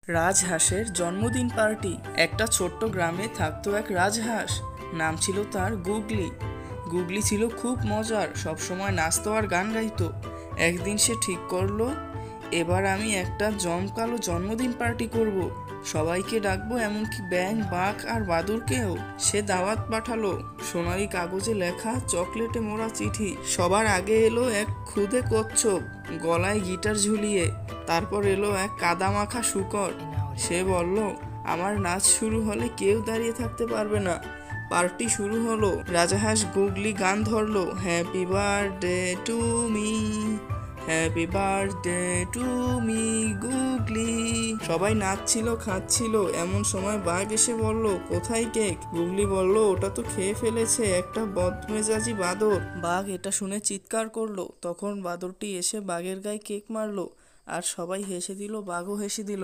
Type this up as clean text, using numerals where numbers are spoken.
রাজহাঁসের জন্মদিন পার্টি। একটা ছোট্ট গ্রামে থাকতো এক রাজহাঁস। নাম ছিল তার গুগলি। গুগলি ছিল খুব মজার, সবসময় নাচতো আর গান গাইতো। একদিন সে ঠিক করলো, এবার আমি একটা জমকালো জন্মদিন পার্টি করব। সবাইকে ডাকবো, এমনকি ব্যাঙ, বাঘ আর বাদুরকেও। সে দাওয়াত পাঠালো, সোনালি কাগজে লেখা, চকলেটে মোড়া চিঠি। সবার আগে এলো এক খুদে কচ্ছপ, গলায় গিটার ঝুলিয়ে। তারপর এলো এক কাদামাখা শূকর। সে বলল, আমার নাচ শুরু হলে কেউ দাঁড়িয়ে থাকতে পারবে না। পার্টি শুরু হলো। রাজহাঁস গুগলি গান ধরলো, happy birthday to me, happy birthday to me গুগলি। সবাই নাচছিল, খাচ্ছিল। এমন সময় বাঘ এসে বলল, কোথায় কেক? গুগলি বলল, ওটা তো খেয়ে ফেলেছে একটা বদমেজাজি বাদর। বাঘ এটা শুনে চিৎকার করলো। তখন বাদরটি এসে বাঘের গায়ে কেক মারলো, আর সবাই হেসে দিল, বাঘও হেসে দিল।